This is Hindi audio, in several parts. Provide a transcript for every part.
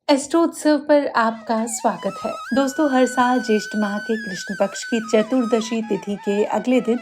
एस्ट्रोत्सव पर आपका स्वागत है। दोस्तों, हर साल ज्येष्ठ माह के कृष्ण पक्ष की चतुर्दशी तिथि के अगले दिन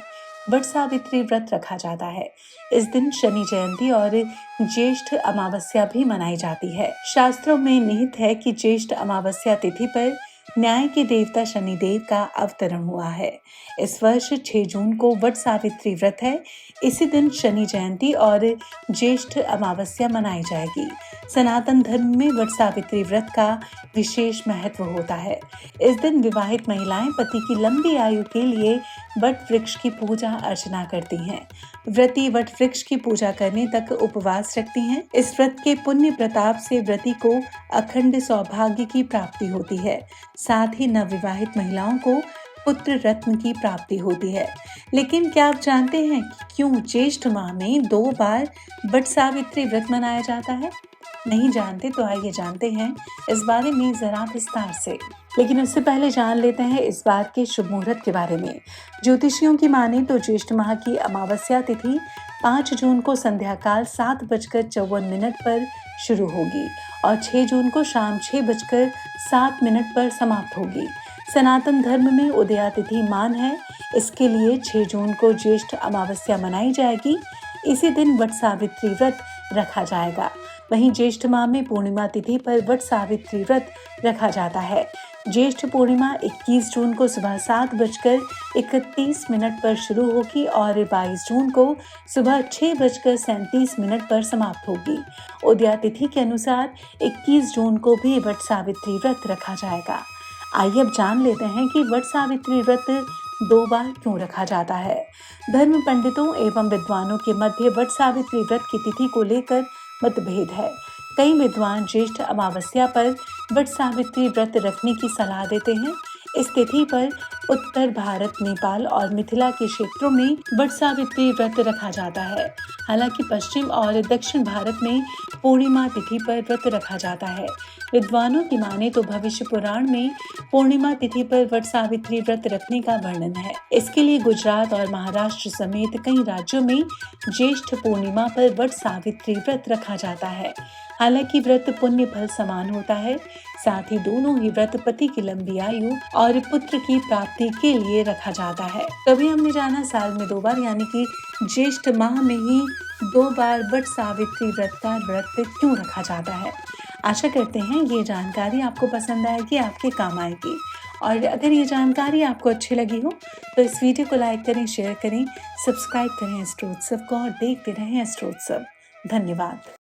वट सावित्री व्रत रखा जाता है। इस दिन शनि जयंती और ज्येष्ठ अमावस्या भी मनाई जाती है। शास्त्रों में निहित है कि ज्येष्ठ अमावस्या तिथि पर न्याय के देवता शनिदेव का अवतरण हुआ है। इस वर्ष 6 जून को वट सावित्री व्रत है। इसी दिन शनि जयंती और ज्येष्ठ अमावस्या मनाई जाएगी। सनातन धर्म में वट सावित्री व्रत का विशेष महत्व होता है। इस दिन विवाहित महिलाएं पति की लंबी आयु के लिए वट वृक्ष की पूजा अर्चना करती हैं। व्रती वट वृक्ष की पूजा करने तक उपवास रखती हैं। इस व्रत के पुण्य प्रताप से व्रती को अखंड सौभाग्य की प्राप्ति होती है। साथ ही नवविवाहित महिलाओं को पुत्र रत्न की प्राप्ति होती है। लेकिन क्या आप जानते हैं कि क्यों ज्येष्ठ माह में 2 बार वट सावित्री व्रत मनाया जाता है? नहीं जानते तो आइए जानते हैं इस बारे में जरा विस्तार से। लेकिन उससे पहले जान लेते हैं इस बार के शुभ मुहूर्त के बारे में। ज्योतिषियों की माने तो ज्येष्ठ माह की अमावस्या तिथि 5 जून को संध्या काल 7:54 पर शुरू होगी और 6 जून को शाम 6:07 पर समाप्त होगी। सनातन धर्म में उदया तिथि मान है, इसके लिए 6 जून को ज्येष्ठ अमावस्या मनाई जाएगी। इसी दिन वट सावित्री व्रत रखा जाएगा। वहीं ज्येष्ठ माह में पूर्णिमा तिथि पर वट सावित्री व्रत रखा जाता है। ज्येष्ठ पूर्णिमा 21 जून को सुबह 7:31 पर शुरू होगी और 22 जून को सुबह 6:37 पर समाप्त होगी। उदया तिथि के अनुसार 21 जून को भी वट सावित्री व्रत रखा जाएगा। आइए अब जान लेते हैं कि वट सावित्री व्रत 2 बार क्यों रखा जाता है। धर्म पंडितों एवं विद्वानों के मध्य वट सावित्री व्रत की तिथि को लेकर मतभेद है। कई विद्वान ज्येष्ठ अमावस्या पर वट सावित्री व्रत रखने की सलाह देते हैं। इस तिथि पर उत्तर भारत, नेपाल और मिथिला के क्षेत्रों में वट सावित्री व्रत रखा जाता है। हालांकि पश्चिम और दक्षिण भारत में पूर्णिमा तिथि पर व्रत रखा जाता है। विद्वानों की माने तो भविष्य पुराण में पूर्णिमा तिथि पर वट सावित्री व्रत रखने का वर्णन है। इसके लिए गुजरात और महाराष्ट्र समेत कई राज्यों में ज्येष्ठ पूर्णिमा पर वट सावित्री व्रत रखा जाता है। हालांकि व्रत पुण्य फल समान होता है। साथ ही दोनों ही व्रत पति की लंबी आयु और पुत्र की प्राप्ति के लिए रखा जाता है। तभी हमने जाना साल में 2 बार यानी कि ज्येष्ठ माह में ही 2 बार वट सावित्री व्रत का व्रत क्यों रखा जाता है। आशा करते हैं ये जानकारी आपको पसंद आएगी, आपके काम आएगी। और अगर ये जानकारी आपको अच्छी लगी हो तो इस वीडियो को लाइक करें, शेयर करें, सब्सक्राइब करें एस्ट्रोत्सव को और देखते रहें एस्ट्रोत्सव। धन्यवाद।